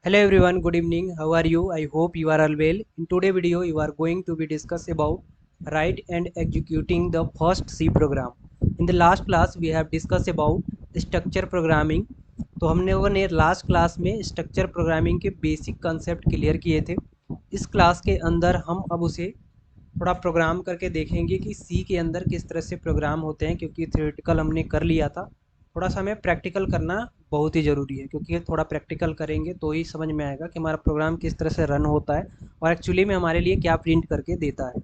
Hello everyone, good evening. How are you? I hope you are all well. In today's video, you are going to be discuss about write and executing the first C program. In the last class, we have discussed about structure programming. तो हमने वो ने last class में structure programming के basic concept clear किए थे। इस class के अंदर हम अब उसे थोड़ा प्रोग्राम करके देखेंगे कि सी के अंदर किस तरह से प्रोग्राम होते हैं, क्योंकि थ्योरेटिकल हमने कर लिया था। थोड़ा सा हमें प्रैक्टिकल करना बहुत ही ज़रूरी है, क्योंकि थोड़ा प्रैक्टिकल करेंगे तो ही समझ में आएगा कि हमारा प्रोग्राम किस तरह से रन होता है और एक्चुअली में हमारे लिए क्या प्रिंट करके देता है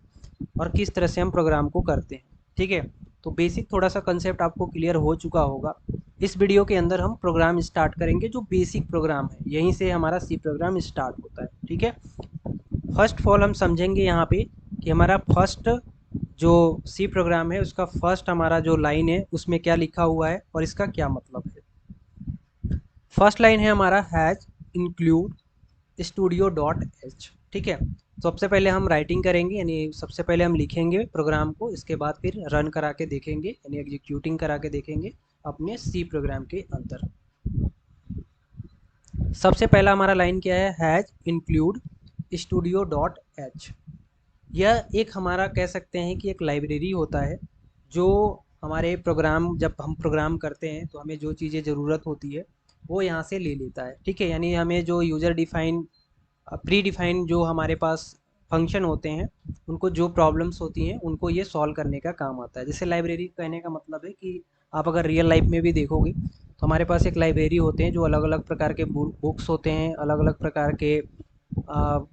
और किस तरह से हम प्रोग्राम को करते हैं। ठीक है, तो बेसिक थोड़ा सा कंसेप्ट आपको क्लियर हो चुका होगा। इस वीडियो के अंदर हम प्रोग्राम स्टार्ट करेंगे, जो बेसिक प्रोग्राम है यहीं से हमारा सी प्रोग्राम स्टार्ट होता है। ठीक है, फर्स्ट ऑफ ऑल हम समझेंगे यहाँ पे कि हमारा फर्स्ट जो सी प्रोग्राम है उसका फर्स्ट हमारा जो लाइन है उसमें क्या लिखा हुआ है और इसका क्या मतलब है। फर्स्ट लाइन है हमारा has include studio dot H. ठीक है, तो सबसे पहले हम राइटिंग करेंगे, यानी सबसे पहले हम लिखेंगे प्रोग्राम को, इसके बाद फिर रन करा के देखेंगे, यानी एग्जीक्यूटिंग करा के देखेंगे अपने सी प्रोग्राम के अंदर। सबसे पहला हमारा लाइन क्या है, has include studio dot H. यह एक हमारा कह सकते हैं कि एक लाइब्रेरी होता है जो हमारे प्रोग्राम, जब हम प्रोग्राम करते हैं तो हमें जो चीज़ें ज़रूरत होती है वो यहाँ से ले लेता है। ठीक है, यानी हमें जो यूज़र डिफ़ाइन प्री डिफ़ाइन जो हमारे पास फंक्शन होते हैं, उनको जो प्रॉब्लम्स होती हैं उनको ये सॉल्व करने का काम आता है। जैसे लाइब्रेरी कहने का मतलब है कि आप अगर रियल लाइफ में भी देखोगे तो हमारे पास एक लाइब्रेरी होते हैं जो अलग अलग प्रकार के बुक्स होते हैं, अलग अलग प्रकार के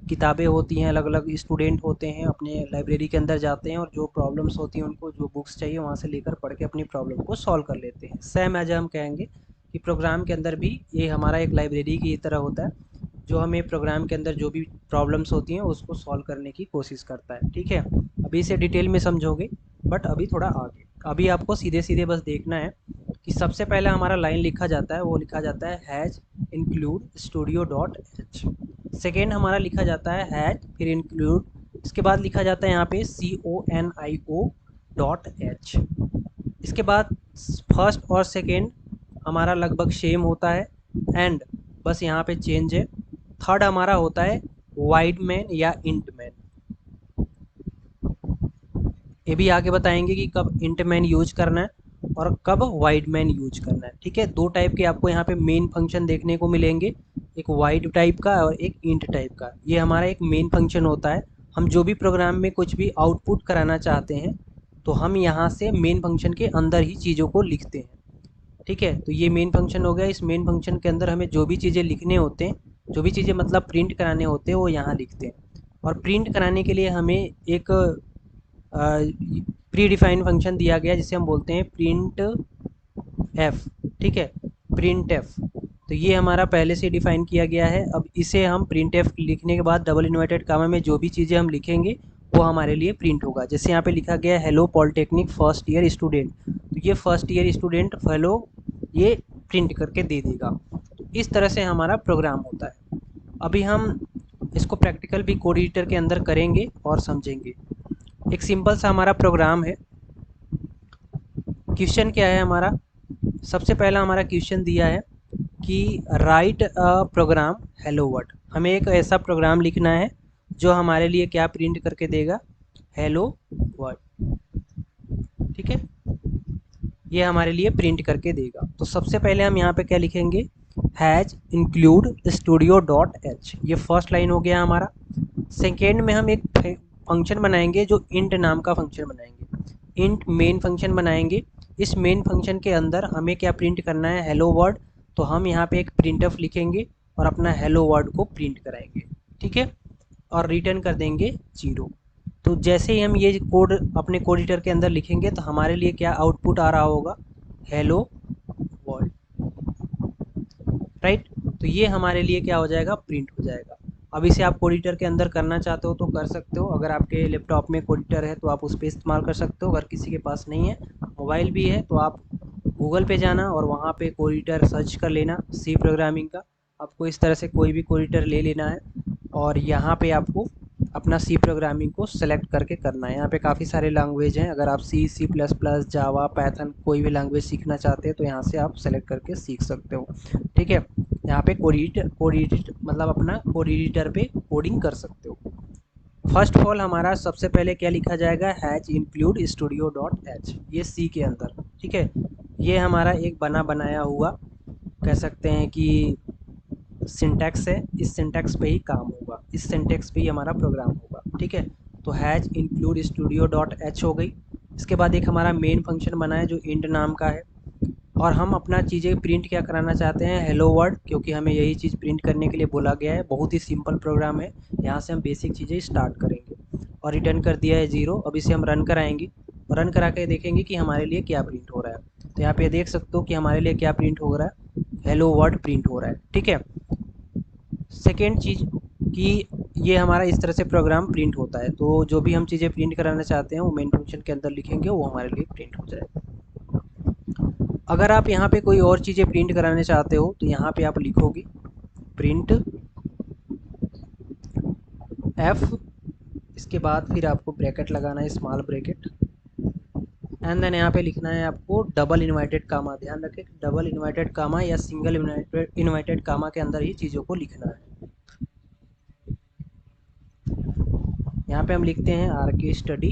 किताबें होती हैं, अलग अलग स्टूडेंट होते हैं अपने लाइब्रेरी के अंदर जाते हैं और जो प्रॉब्लम्स होती हैं उनको जो बुक्स चाहिए वहाँ से लेकर पढ़ के अपनी प्रॉब्लम को सॉल्व कर लेते हैं। सेम एज हम कहेंगे कि प्रोग्राम के अंदर भी ये हमारा एक लाइब्रेरी की तरह होता है जो हमें प्रोग्राम के अंदर जो भी प्रॉब्लम्स होती हैं उसको सॉल्व करने की कोशिश करता है। ठीक है, अभी इसे डिटेल में समझोगे, बट अभी थोड़ा आगे। अभी आपको सीधे सीधे बस देखना है कि सबसे पहले हमारा लाइन लिखा जाता है, वो लिखा जाता है has include studio dot H. Second हमारा लिखा जाता है हैज फिर इंक्लूड, इसके बाद लिखा जाता है यहाँ पे CONIO डॉट एच। इसके बाद फर्स्ट और सेकेंड हमारा लगभग सेम होता है एंड बस यहाँ पे चेंज है। थर्ड हमारा होता है वाइड मैन या इंट मैन। ये भी आगे बताएंगे कि कब इंट मैन यूज करना है और कब वाइड मैन यूज करना है। ठीक है, दो टाइप के आपको यहाँ पे मेन फंक्शन देखने को मिलेंगे, एक वाइड टाइप का और एक इंट टाइप का। ये हमारा एक मेन फंक्शन होता है। हम जो भी प्रोग्राम में कुछ भी आउटपुट कराना चाहते हैं तो हम यहाँ से मेन फंक्शन के अंदर ही चीज़ों को लिखते हैं। ठीक है, तो ये मेन फंक्शन हो गया। इस मेन फंक्शन के अंदर हमें जो भी चीज़ें लिखने होते हैं, जो भी चीज़ें मतलब प्रिंट कराने होते हैं, वो यहाँ लिखते हैं। और प्रिंट कराने के लिए हमें एक प्री डिफाइंड फंक्शन दिया गया जिसे हम बोलते हैं प्रिंट एफ। ठीक है, प्रिंट एफ, तो ये हमारा पहले से डिफाइन किया गया है। अब इसे हम प्रिंट एफ लिखने के बाद डबल इन्वर्टेड कामा में जो भी चीज़ें हम लिखेंगे वो हमारे लिए प्रिंट होगा। जैसे यहाँ पे लिखा गया है hello polytechnic first year student, तो ये फर्स्ट ईयर स्टूडेंट हेलो ये प्रिंट करके दे देगा। तो इस तरह से हमारा प्रोग्राम होता है। अभी हम इसको प्रैक्टिकल भी कोड एडिटर के अंदर करेंगे और समझेंगे। एक सिंपल सा हमारा प्रोग्राम है। क्वेश्चन क्या है हमारा, सबसे पहला हमारा क्वेश्चन दिया है कि राइट अ प्रोग्राम हेलो वर्ल्ड। हमें एक ऐसा प्रोग्राम लिखना है जो हमारे लिए क्या प्रिंट करके देगा, हेलो वर्ल्ड। ठीक है, ये हमारे लिए प्रिंट करके देगा। तो सबसे पहले हम यहाँ पे क्या लिखेंगे, has include studio dot H. ये फर्स्ट लाइन हो गया हमारा। सेकेंड में हम एक फंक्शन बनाएंगे जो इंट नाम का फंक्शन बनाएंगे, इंट मेन फंक्शन बनाएंगे। इस मेन फंक्शन के अंदर हमें क्या प्रिंट करना है, हेलो वर्ल्ड। तो हम यहाँ पे एक प्रिंटफ लिखेंगे और अपना हेलो वर्ल्ड को प्रिंट कराएंगे। ठीक है, और रिटर्न कर देंगे 0। तो जैसे ही हम ये कोड अपने कोड एडिटर के अंदर लिखेंगे तो हमारे लिए क्या आउटपुट आ रहा होगा, हेलो वर्ल्ड। राइट, तो ये हमारे लिए क्या हो जाएगा, प्रिंट हो जाएगा। अब इसे आप कोड एडिटर के अंदर करना चाहते हो तो कर सकते हो। अगर आपके लैपटॉप में कोड एडिटर है तो आप उस पर इस्तेमाल कर सकते हो। अगर किसी के पास नहीं है, मोबाइल भी है, तो आप गूगल पे जाना और वहाँ पे कोड एडिटर सर्च कर लेना सी प्रोग्रामिंग का। आपको इस तरह से कोई भी कोड एडिटर ले लेना है और यहाँ पे आपको अपना सी प्रोग्रामिंग को सेलेक्ट करके करना है। यहाँ पे काफ़ी सारे लैंग्वेज हैं, अगर आप सी, सी प्लस प्लस, जावा, पाइथन कोई भी लैंग्वेज सीखना चाहते हैं तो यहाँ से आप सेलेक्ट करके सीख सकते हो। ठीक है, यहाँ पे कोड एडिट मतलब अपना कोड एडिटर पे कोडिंग कर सकते हो। फर्स्ट ऑफ ऑल हमारा सबसे पहले क्या लिखा जाएगा, has include studio dot H, ये सी के अंदर। ठीक है, ये हमारा एक बना बनाया हुआ कह सकते हैं कि सिंटैक्स है, इस सिंटैक्स पे ही काम होगा, इस सिंटैक्स पे ही हमारा प्रोग्राम होगा। ठीक है, तो has include studio dot H हो गई। इसके बाद एक हमारा मेन फंक्शन बना है जो इंट नाम का है, और हम अपना चीज़ें प्रिंट क्या कराना चाहते हैं, हेलो वर्ल्ड, क्योंकि हमें यही चीज़ प्रिंट करने के लिए बोला गया है। बहुत ही सिंपल प्रोग्राम है, यहाँ से हम बेसिक चीज़ें स्टार्ट करेंगे और रिटर्न कर दिया है 0। अब इसे हम रन कराएंगे, रन करा के देखेंगे कि हमारे लिए क्या प्रिंट हो रहा है। तो यहाँ पे देख सकते हो कि हमारे लिए क्या प्रिंट हो रहा है, हेलो वर्ल्ड प्रिंट हो रहा है। ठीक है, सेकेंड चीज़ कि ये हमारा इस तरह से प्रोग्राम प्रिंट होता है, तो जो भी हम चीज़ें प्रिंट कराना चाहते हैं वो मेन फंक्शन के अंदर लिखेंगे, वो हमारे लिए प्रिंट हो जाएगा। अगर आप यहाँ पे कोई और चीज़ें प्रिंट कराने चाहते हो तो यहाँ पे आप लिखोगे प्रिंट एफ, इसके बाद फिर आपको ब्रैकेट लगाना है, स्मॉल ब्रैकेट, एंड देन यहाँ पे लिखना है आपको डबल इन्वर्टेड कामा। ध्यान रखें, डबल इन्वर्टेड कामा या सिंगल इन्वर्टेड कामा के अंदर ही चीज़ों को लिखना है। यहाँ पे हम लिखते हैं आर के स्टडी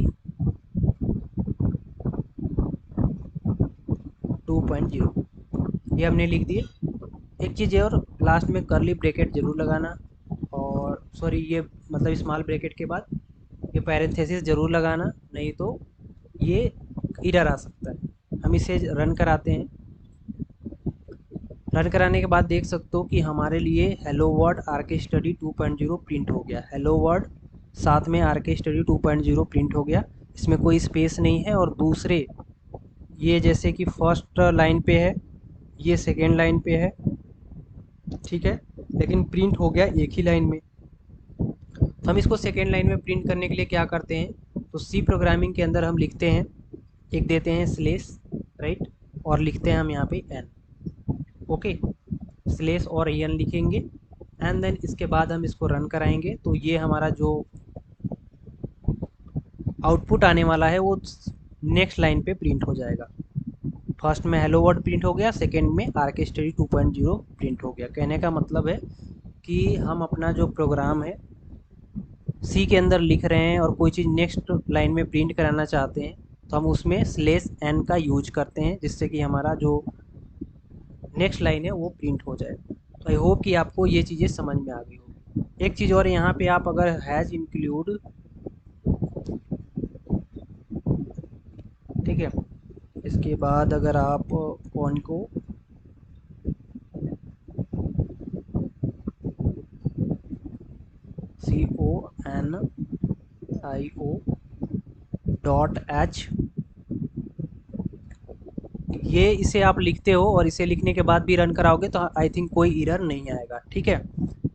2.0, ये हमने लिख दिए। एक चीज़ है और, लास्ट में करली ब्रैकेट जरूर लगाना, और सॉरी ये मतलब स्मॉल ब्रैकेट के बाद ये पैरेंथेसिस जरूर लगाना, नहीं तो ये एरर आ सकता है। हम इसे रन कराते हैं, रन कराने के बाद देख सकते हो कि हमारे लिए हेलो वर्ल्ड आर के स्टडी 2.0 प्रिंट हो गया। हेलो वर्ल्ड साथ में आर के स्टडी 2.0 प्रिंट हो गया, इसमें कोई स्पेस नहीं है। और दूसरे ये जैसे कि फर्स्ट लाइन पे है, ये सेकेंड लाइन पे है, ठीक है, लेकिन प्रिंट हो गया एक ही लाइन में। तो हम इसको सेकेंड लाइन में प्रिंट करने के लिए क्या करते हैं, तो सी प्रोग्रामिंग के अंदर हम लिखते हैं, एक देते हैं स्लेस, राइट, और लिखते हैं हम यहाँ पे एन। ओके, स्लेस और एन लिखेंगे, एंड देन इसके बाद हम इसको रन कराएंगे तो ये हमारा जो आउटपुट आने वाला है वो नेक्स्ट लाइन पे प्रिंट हो जाएगा। फर्स्ट में हेलो वर्ल्ड प्रिंट हो गया, सेकेंड में आर के स्टडी 2.0 प्रिंट हो गया। कहने का मतलब है कि हम अपना जो प्रोग्राम है सी के अंदर लिख रहे हैं और कोई चीज़ नेक्स्ट लाइन में प्रिंट कराना चाहते हैं तो हम उसमें स्लेस एन का यूज करते हैं, जिससे कि हमारा जो नेक्स्ट लाइन है वो प्रिंट हो जाए। तो आई होप कि आपको ये चीज़ें समझ में आ गई होगी। एक चीज़ और, यहाँ पे आप अगर हैज़ इंक्लूड, ठीक है, इसके बाद अगर आप कौन को CONIO.H, ये इसे आप लिखते हो और इसे लिखने के बाद भी रन कराओगे तो आई थिंक कोई एरर नहीं आएगा। ठीक है,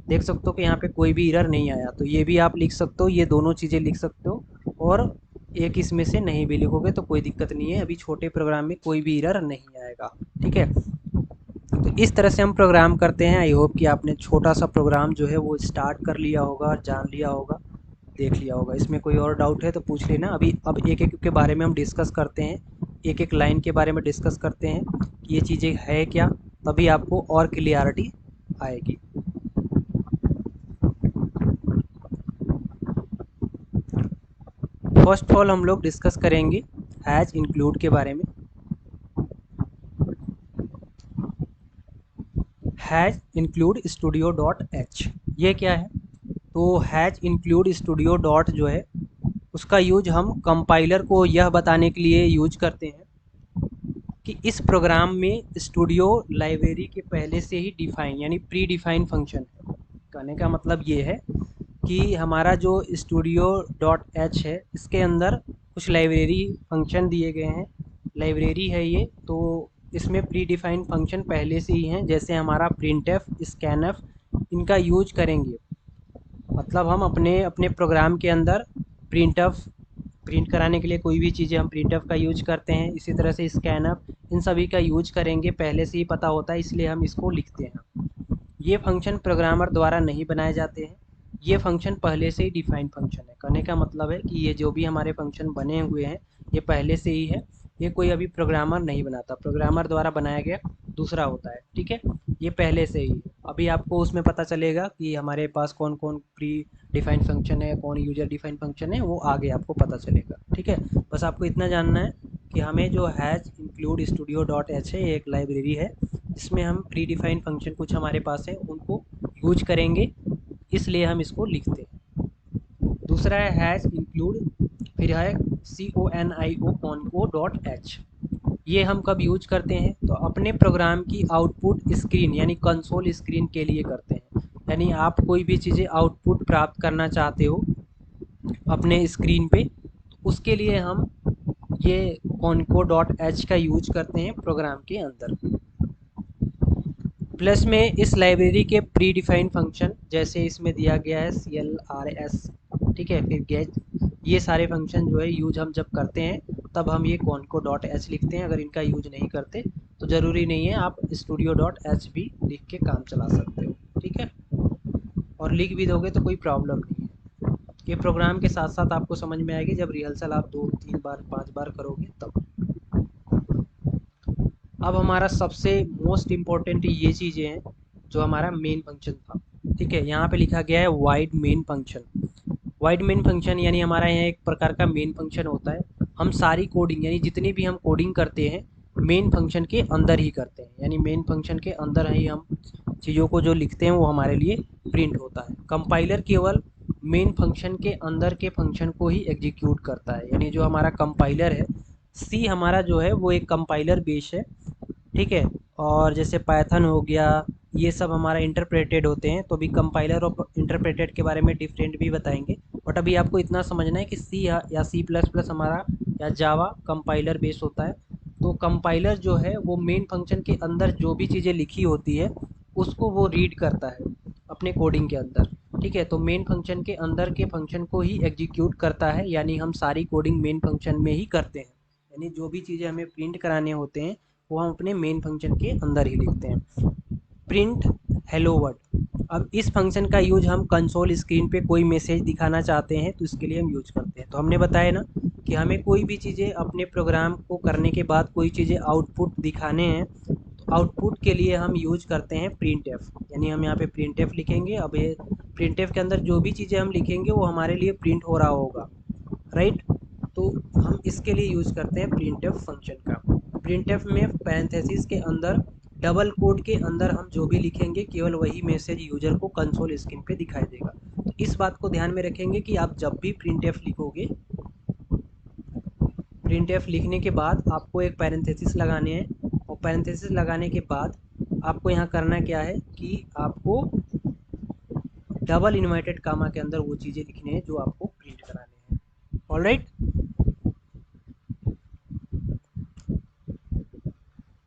देख सकते हो कि यहाँ पे कोई भी एरर नहीं आया, तो ये भी आप लिख सकते हो, ये दोनों चीज़ें लिख सकते हो, और एक इसमें से नहीं भी लिखोगे तो कोई दिक्कत नहीं है, अभी छोटे प्रोग्राम में कोई भी एरर नहीं आएगा। ठीक है, तो इस तरह से हम प्रोग्राम करते हैं। आई होप कि आपने छोटा सा प्रोग्राम जो है वो स्टार्ट कर लिया होगा, जान लिया होगा, देख लिया होगा। इसमें कोई और डाउट है तो पूछ लेना। अभी अब एक एक के बारे में हम डिस्कस करते हैं, एक एक लाइन के बारे में डिस्कस करते हैं कि ये चीज़ें है क्या, तभी आपको और क्लियरिटी आएगी। फर्स्ट ऑफ ऑल हम लोग डिस्कस करेंगे हैज इंक्लूड के बारे में। Has include studio dot H, ये क्या है, तो हैज इंक्लूड स्टूडियो डॉट जो है उसका यूज हम कंपाइलर को यह बताने के लिए यूज करते हैं कि इस प्रोग्राम में स्टूडियो लाइब्रेरी के पहले से ही डिफाइन यानी प्री डिफाइन फंक्शन है। कहने का मतलब ये है कि हमारा जो स्टूडियो डॉट एच है इसके अंदर कुछ लाइब्रेरी फंक्शन दिए गए हैं, लाइब्रेरी है ये, तो इसमें प्री डिफाइन फंक्शन पहले से ही हैं, जैसे हमारा प्रिंट एफ, स्कैन एफ, इनका यूज करेंगे। मतलब हम अपने अपने प्रोग्राम के अंदर प्रिंट एफ प्रिंट कराने के लिए कोई भी चीज़ें हम प्रिंट एफ का यूज करते हैं, इसी तरह से स्कैन एफ, इन सभी का यूज करेंगे, पहले से ही पता होता है इसलिए हम इसको लिखते हैं। ये फंक्शन प्रोग्रामर द्वारा नहीं बनाए जाते हैं, ये फंक्शन पहले से ही डिफाइंड फंक्शन है। कहने का मतलब है कि ये जो भी हमारे फंक्शन बने हुए हैं ये पहले से ही है, ये कोई अभी प्रोग्रामर नहीं बनाता, प्रोग्रामर द्वारा बनाया गया दूसरा होता है, ठीक है। ये पहले से ही है। अभी आपको उसमें पता चलेगा कि हमारे पास कौन कौन प्री डिफाइंड फंक्शन है, कौन यूजर डिफाइंड फंक्शन है, वो आगे आपको पता चलेगा, ठीक है। बस आपको इतना जानना है कि हमें जो has include studio dot H है, ये एक लाइब्रेरी है जिसमें हम प्री डिफाइंड फंक्शन कुछ हमारे पास है उनको यूज करेंगे, इसलिए हम इसको लिखते हैं। दूसरा है हैज इंक्लूड, फिर है CONIO डॉट एच। ये हम कब यूज करते हैं, तो अपने प्रोग्राम की आउटपुट स्क्रीन यानी कंसोल स्क्रीन के लिए करते हैं। यानी आप कोई भी चीज़ें आउटपुट प्राप्त करना चाहते हो अपने स्क्रीन पे, तो उसके लिए हम ये कॉन्को डॉट एच का यूज करते हैं प्रोग्राम के अंदर। प्लस में इस लाइब्रेरी के प्री डिफाइंड फंक्शन जैसे इसमें दिया गया है CLRS, ठीक है, फिर गेट, ये सारे फंक्शन जो है यूज हम जब करते हैं तब हम ये कॉन्को डॉट एच लिखते हैं। अगर इनका यूज नहीं करते तो ज़रूरी नहीं है, आप स्टूडियो डॉट एच भी लिख के काम चला सकते हो, ठीक है। और लिख भी दोगे तो कोई प्रॉब्लम नहीं है, ये प्रोग्राम के साथ साथ आपको समझ में आएगी जब रिहर्सल आप 2 3 बार 5 बार करोगे तब। अब हमारा सबसे मोस्ट इम्पोर्टेंट ये चीज़ें हैं जो हमारा मेन फंक्शन था, ठीक है। यहाँ पे लिखा गया है wide main function. Wide main function यानी हमारा यहाँ एक प्रकार का मेन फंक्शन होता है। हम सारी कोडिंग यानी जितनी भी हम कोडिंग करते हैं मेन फंक्शन के अंदर ही करते हैं, यानी मेन फंक्शन के अंदर ही हम चीज़ों को जो लिखते हैं वो हमारे लिए प्रिंट होता है। कंपाइलर केवल मेन फंक्शन के अंदर के फंक्शन को ही एग्जीक्यूट करता है, यानी जो हमारा कंपाइलर है, सी हमारा जो है वो एक कंपाइलर बेस है, ठीक है। और जैसे पाइथन हो गया, ये सब हमारा इंटरप्रेटेड होते हैं, तो अभी कंपाइलर और इंटरप्रेटेड के बारे में डिफरेंट भी बताएंगे। बट अभी आपको इतना समझना है कि सी या C++ हमारा या जावा कंपाइलर बेस होता है। तो कंपाइलर जो है वो मेन फंक्शन के अंदर जो भी चीज़ें लिखी होती है उसको वो रीड करता है अपने कोडिंग के अंदर, ठीक है। तो मेन फंक्शन के अंदर के फंक्शन को ही एग्जीक्यूट करता है, यानी हम सारी कोडिंग मेन फंक्शन में ही करते हैं। यानी जो भी चीज़ें हमें प्रिंट कराने होते हैं वो हम अपने मेन फंक्शन के अंदर ही लिखते हैं। प्रिंट हेलो वर्ड, अब इस फंक्शन का यूज हम कंसोल स्क्रीन पे कोई मैसेज दिखाना चाहते हैं तो इसके लिए हम यूज करते हैं। तो हमने बताया ना कि हमें कोई भी चीज़ें अपने प्रोग्राम को करने के बाद कोई चीज़ें आउटपुट दिखाने हैं, तो आउटपुट के लिए हम यूज करते हैं प्रिंट एफ। यानी हम यहाँ पे प्रिंट एफ लिखेंगे। अब ये प्रिंट एफ के अंदर जो भी चीज़ें हम लिखेंगे वो हमारे लिए प्रिंट हो रहा होगा, राइट। तो हम इसके लिए यूज करते हैं प्रिंट एफ फंक्शन का। प्रिंट एफ में पैरेंथेसिस के अंदर डबल कोड के अंदर हम जो भी लिखेंगे केवल वही मैसेज यूजर को कंसोल स्क्रीन पे दिखाई देगा। तो इस बात को ध्यान में रखेंगे कि आप जब भी प्रिंट एफ लिखोगे, प्रिंट एफ लिखने के बाद आपको एक पैरेंथेसिस लगाने हैं, और पैरेंथेसिस लगाने के बाद आपको यहाँ करना क्या है कि आपको डबल इन्वर्टेड कामा के अंदर वो चीज़ें लिखनी है जो आपको प्रिंट कराने हैं। ऑलराइट,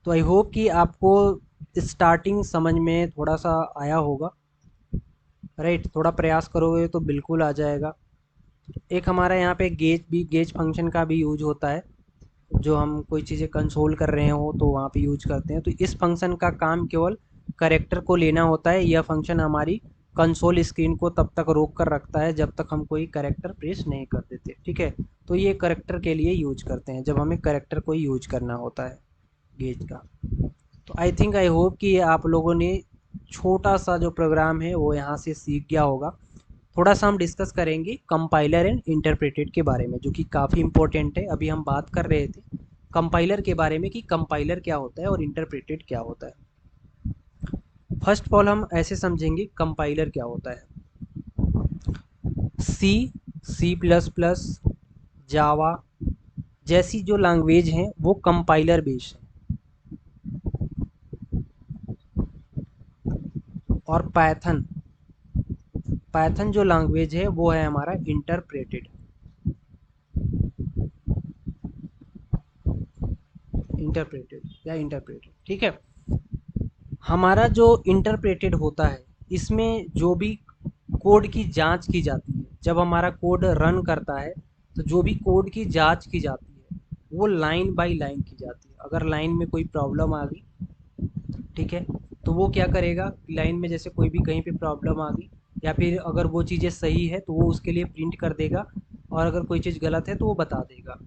तो आई होप कि आपको स्टार्टिंग समझ में थोड़ा सा आया होगा, राइट। थोड़ा प्रयास करोगे तो बिल्कुल आ जाएगा। एक हमारा यहाँ पे गेज फंक्शन का भी यूज होता है, जो हम कोई चीज़ें कंसोल कर रहे हो तो वहाँ पे यूज करते हैं। तो इस फंक्शन का काम केवल कैरेक्टर को लेना होता है। यह फंक्शन हमारी कंसोल स्क्रीन को तब तक रोक कर रखता है जब तक हम कोई कैरेक्टर प्रेस नहीं कर देते, ठीक है। तो ये कैरेक्टर के लिए यूज करते हैं जब हमें कैरेक्टर को यूज करना होता है गेज का। तो आई थिंक आई होप कि आप लोगों ने छोटा सा जो प्रोग्राम है वो यहाँ से सीख गया होगा। थोड़ा सा हम डिस्कस करेंगे कंपाइलर एंड इंटरप्रेटेड के बारे में, जो कि काफ़ी इंपॉर्टेंट है। अभी हम बात कर रहे थे कंपाइलर के बारे में कि कंपाइलर क्या होता है और इंटरप्रेटेड क्या होता है। फर्स्ट ऑफ ऑल हम ऐसे समझेंगे कंपाइलर क्या होता है। C++, जावा जैसी जो लैंग्वेज हैं वो कंपाइलर बेस्ड है, और पाइथन पाइथन जो लैंग्वेज है वो है हमारा इंटरप्रेटेड। इंटरप्रेटेड, ठीक है। हमारा जो इंटरप्रेटेड होता है इसमें जो भी कोड की जांच की जाती है, जब हमारा कोड रन करता है तो जो भी कोड की जांच की जाती है वो लाइन बाय लाइन की जाती है। अगर लाइन में कोई प्रॉब्लम आ गई, ठीक है, तो वो क्या करेगा, लाइन में जैसे कोई भी कहीं पे प्रॉब्लम आ गई या फिर अगर वो चीज़ें सही है तो वो उसके लिए प्रिंट कर देगा, और अगर कोई चीज़ गलत है तो वो बता देगा।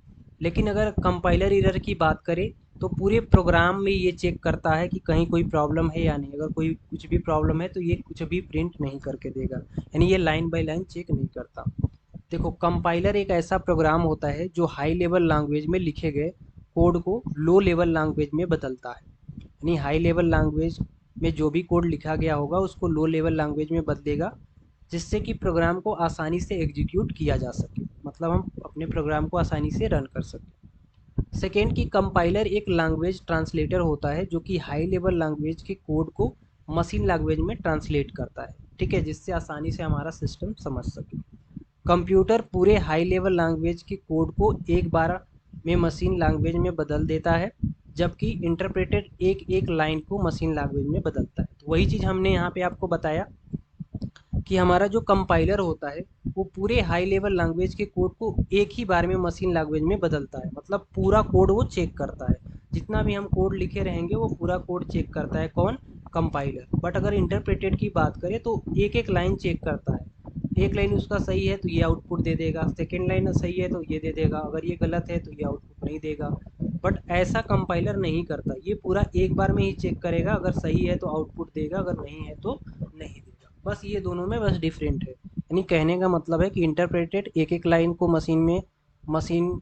लेकिन अगर कंपाइलर एरर की बात करें तो पूरे प्रोग्राम में ये चेक करता है कि कहीं कोई प्रॉब्लम है या नहीं। अगर कोई कुछ भी प्रॉब्लम है तो ये कुछ भी प्रिंट नहीं करके देगा, यानी ये लाइन बाय लाइन चेक नहीं करता। देखो, कंपाइलर एक ऐसा प्रोग्राम होता है जो हाई लेवल लैंग्वेज में लिखे गए कोड को लो लेवल लैंग्वेज में बदलता है। यानी हाई लेवल लैंग्वेज में जो भी कोड लिखा गया होगा उसको लो लेवल लैंग्वेज में बदलेगा, जिससे कि प्रोग्राम को आसानी से एग्जीक्यूट किया जा सके, मतलब हम अपने प्रोग्राम को आसानी से रन कर सकें। सेकेंड की कंपाइलर एक लैंग्वेज ट्रांसलेटर होता है जो कि हाई लेवल लैंग्वेज के कोड को मशीन लैंग्वेज में ट्रांसलेट करता है, ठीक है, जिससे आसानी से हमारा सिस्टम समझ सके। कंप्यूटर पूरे हाई लेवल लैंग्वेज के कोड को एक बार में मशीन लैंग्वेज में बदल देता है, जबकि इंटरप्रेटर एक एक लाइन को मशीन लैंग्वेज में बदलता है। तो वही चीज़ हमने यहाँ पे आपको बताया कि हमारा जो कंपाइलर होता है वो पूरे हाई लेवल लैंग्वेज के कोड को एक ही बार में मशीन लैंग्वेज में बदलता है, मतलब पूरा कोड वो चेक करता है। जितना भी हम कोड लिखे रहेंगे वो पूरा कोड चेक करता है, कौन? कंपाइलर। बट अगर इंटरप्रेटेड की बात करें तो एक एक लाइन चेक करता है। एक लाइन उसका सही है तो ये आउटपुट दे देगा, सेकेंड लाइन सही है तो ये दे देगा, अगर ये गलत है तो ये आउटपुट नहीं देगा। बट ऐसा कंपाइलर नहीं करता, ये पूरा एक बार में ही चेक करेगा, अगर सही है तो आउटपुट देगा, अगर नहीं है तो नहीं देगा। बस ये दोनों में बस डिफरेंट है। यानी कहने का मतलब है कि इंटरप्रेटेड एक एक लाइन को मशीन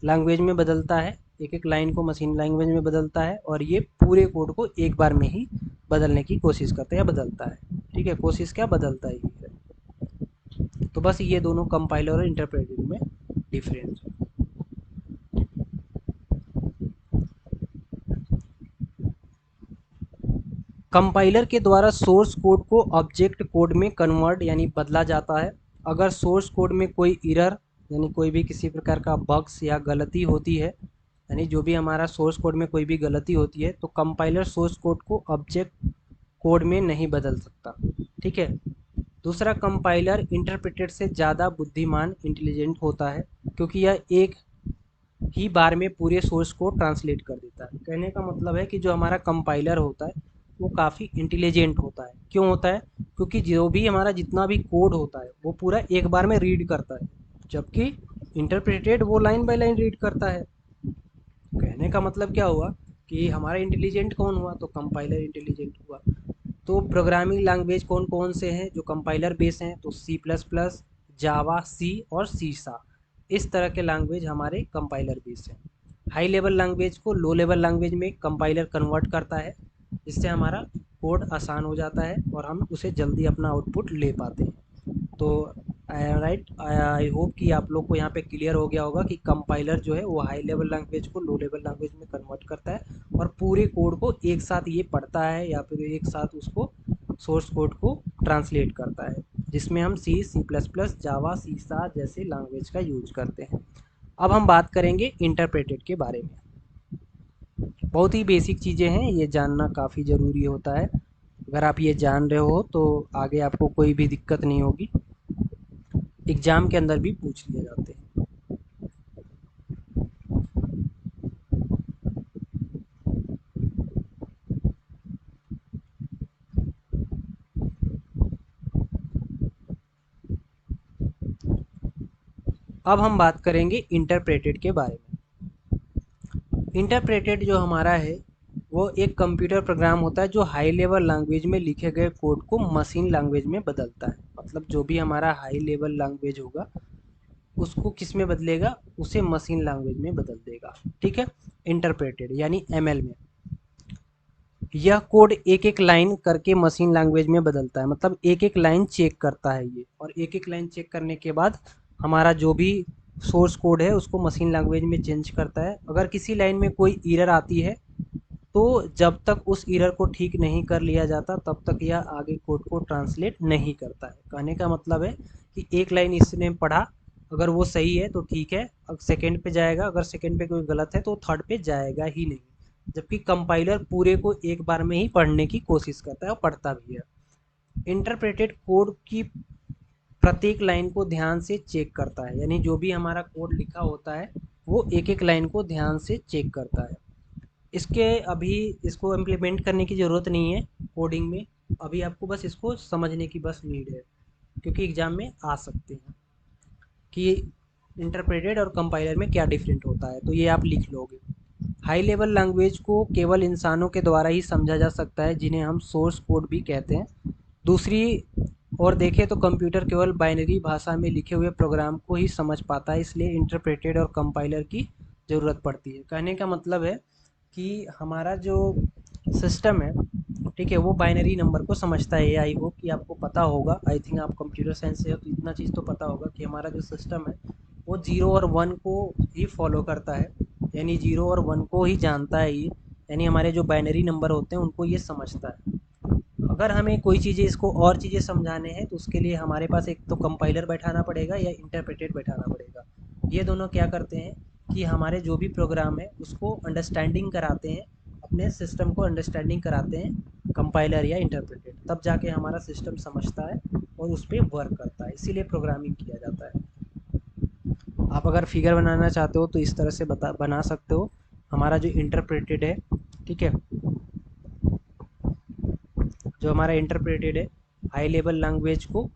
लैंग्वेज में बदलता है, एक एक लाइन को मशीन लैंग्वेज में बदलता है, और ये पूरे कोड को एक बार में ही बदलने की कोशिश करता है या बदलता है। ठीक है, कोशिश क्या, बदलता ही है। तो बस ये दोनों कंपाइलर और इंटरप्रेटेड में डिफरेंस है। कंपाइलर के द्वारा सोर्स कोड को ऑब्जेक्ट कोड में कन्वर्ट यानी बदला जाता है। अगर सोर्स कोड में कोई एरर यानी कोई भी किसी प्रकार का बग्स या गलती होती है, यानी जो भी हमारा सोर्स कोड में कोई भी गलती होती है, तो कंपाइलर सोर्स कोड को ऑब्जेक्ट कोड में नहीं बदल सकता। ठीक है। दूसरा, कंपाइलर इंटरप्रेटेड से ज़्यादा बुद्धिमान इंटेलिजेंट होता है, क्योंकि यह एक ही बार में पूरे सोर्स को ट्रांसलेट कर देता है। कहने का मतलब है कि जो हमारा कंपाइलर होता है वो काफ़ी इंटेलिजेंट होता है। क्यों होता है? क्योंकि जो भी हमारा जितना भी कोड होता है वो पूरा एक बार में रीड करता है, जबकि इंटरप्रेटेड वो लाइन बाय लाइन रीड करता है। कहने का मतलब क्या हुआ कि हमारा इंटेलिजेंट कौन हुआ? तो कंपाइलर इंटेलिजेंट हुआ। तो प्रोग्रामिंग लैंग्वेज कौन कौन से हैं जो कंपाइलर बेस हैं? तो सी प्लस प्लस, जावा, सी और सीसा, इस तरह के लैंग्वेज हमारे कंपाइलर बेस हैं। हाई लेवल लैंग्वेज को लो लेवल लैंग्वेज में कंपाइलर कन्वर्ट करता है, जिससे हमारा कोड आसान हो जाता है और हम उसे जल्दी अपना आउटपुट ले पाते हैं। तो राइट, आई होप कि आप लोग को यहाँ पे क्लियर हो गया होगा कि कंपाइलर जो है वो हाई लेवल लैंग्वेज को लो लेवल लैंग्वेज में कन्वर्ट करता है और पूरे कोड को एक साथ ये पढ़ता है या फिर एक साथ उसको सोर्स कोड को ट्रांसलेट करता है, जिसमें हम सी, सी प्लस प्लस, जावा, सीसा जैसे लैंग्वेज का यूज करते हैं। अब हम बात करेंगे इंटरप्रेटेड के बारे में। बहुत ही बेसिक चीज़ें हैं, ये जानना काफ़ी ज़रूरी होता है। अगर आप ये जान रहे हो तो आगे आपको कोई भी दिक्कत नहीं होगी, एग्ज़ाम के अंदर भी पूछ लिए जाते हैं। अब हम बात करेंगे इंटरप्रेटेड के बारे में। इंटरप्रेटेड जो हमारा है वो एक कंप्यूटर प्रोग्राम होता है जो हाई लेवल लैंग्वेज में लिखे गए कोड को मशीन लैंग्वेज में बदलता है। मतलब जो भी हमारा हाई लेवल लैंग्वेज होगा उसको किस में बदलेगा? उसे मशीन लैंग्वेज में बदल देगा। ठीक है। इंटरप्रेटेड यानी एमएल में यह कोड एक एक लाइन करके मशीन लैंग्वेज में बदलता है, मतलब एक एक लाइन चेक करता है ये, और एक एक लाइन चेक करने के बाद हमारा जो भी सोर्स कोड है उसको मशीन लैंग्वेज में चेंज करता है। अगर किसी लाइन में कोई एरर आती है तो जब तक उस एरर को ठीक नहीं कर लिया जाता तब तक यह आगे कोड को ट्रांसलेट नहीं करता है। कहने का मतलब है कि एक लाइन इसने पढ़ा, अगर वो सही है तो ठीक है, अब सेकंड पे जाएगा, अगर सेकंड पे कोई गलत है तो थर्ड पे जाएगा ही नहीं। जबकि कंपाइलर पूरे को एक बार में ही पढ़ने की कोशिश करता है और पढ़ता भी है। इंटरप्रेटेड कोड की प्रत्येक लाइन को ध्यान से चेक करता है, यानी जो भी हमारा कोड लिखा होता है वो एक एक लाइन को ध्यान से चेक करता है। इसके अभी इसको इम्प्लीमेंट करने की ज़रूरत नहीं है कोडिंग में, अभी आपको बस इसको समझने की बस नीड है। क्योंकि एग्ज़ाम में आ सकते हैं कि इंटरप्रेटेड और कंपाइलर में क्या डिफरेंट होता है, तो ये आप लिख लोगे। हाई लेवल लैंग्वेज को केवल इंसानों के द्वारा ही समझा जा सकता है, जिन्हें हम सोर्स कोड भी कहते हैं। दूसरी और देखें तो कंप्यूटर केवल बाइनरी भाषा में लिखे हुए प्रोग्राम को ही समझ पाता है, इसलिए इंटरप्रेटेड और कंपाइलर की ज़रूरत पड़ती है। कहने का मतलब है कि हमारा जो सिस्टम है, ठीक है, वो बाइनरी नंबर को समझता है। ये आई होप कि आपको पता होगा, आई थिंक आप कंप्यूटर साइंस से हो तो इतना चीज़ तो पता होगा कि हमारा जो सिस्टम है वो 0 और 1 को ही फॉलो करता है, यानी 0 और 1 को ही जानता है ये, यानी हमारे जो बाइनरी नंबर होते हैं उनको ये समझता है। अगर हमें कोई चीज़ें इसको और चीज़ें समझाने हैं तो उसके लिए हमारे पास एक तो कंपाइलर बैठाना पड़ेगा या इंटरप्रेटेड बैठाना पड़ेगा। ये दोनों क्या करते हैं कि हमारे जो भी प्रोग्राम है उसको अंडरस्टैंडिंग कराते हैं, अपने सिस्टम को अंडरस्टैंडिंग कराते हैं कंपाइलर या इंटरप्रेटेड, तब जाके हमारा सिस्टम समझता है और उस पर वर्क करता है, इसीलिए प्रोग्रामिंग किया जाता है। आप अगर फिगर बनाना चाहते हो तो इस तरह से बना सकते हो। हमारा जो इंटरप्रेटेड है, ठीक है, जो हमारा इंटरप्रेटेड है हाई लेवल लैंग्वेज को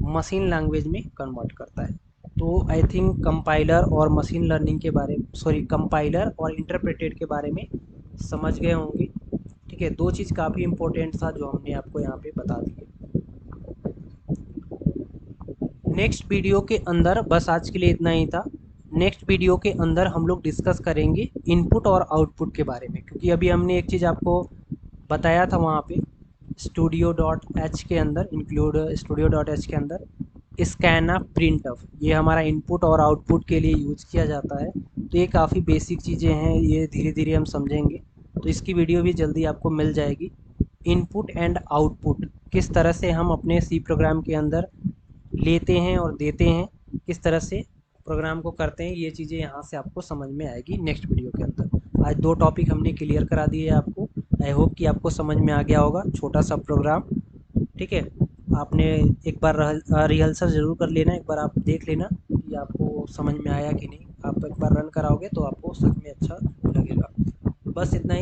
मशीन लैंग्वेज में कन्वर्ट करता है। तो आई थिंक कंपाइलर और मशीन लर्निंग के बारे में, सॉरी, कंपाइलर और इंटरप्रेटेड के बारे में समझ गए होंगे। ठीक है, दो चीज़ काफ़ी इंपॉर्टेंट था जो हमने आपको यहाँ पे बता दी है। नेक्स्ट वीडियो के अंदर बस आज के लिए इतना ही था। नेक्स्ट वीडियो के अंदर हम लोग डिस्कस करेंगे इनपुट और आउटपुट के बारे में, क्योंकि अभी हमने एक चीज़ आपको बताया था वहाँ पे स्टूडियो डॉट एच के अंदर, इंक्लूड स्टूडियो डॉट एच के अंदर स्कैन ऑफ प्रिंट ऑफ, ये हमारा इनपुट और आउटपुट के लिए यूज किया जाता है। तो ये काफ़ी बेसिक चीज़ें हैं, ये धीरे धीरे हम समझेंगे, तो इसकी वीडियो भी जल्दी आपको मिल जाएगी। इनपुट एंड आउटपुट किस तरह से हम अपने सी प्रोग्राम के अंदर लेते हैं और देते हैं, किस तरह से प्रोग्राम को करते हैं, ये चीज़ें यहाँ से आपको समझ में आएगी नेक्स्ट वीडियो के अंदर। आज दो टॉपिक हमने क्लियर करा दिए आपको। आई होप कि आपको समझ में आ गया होगा छोटा सा प्रोग्राम। ठीक है, आपने एक बार रिहर्सल ज़रूर कर लेना, एक बार आप देख लेना कि आपको समझ में आया कि नहीं। आप एक बार रन कराओगे तो आपको सच में अच्छा लगेगा। बस इतना ही।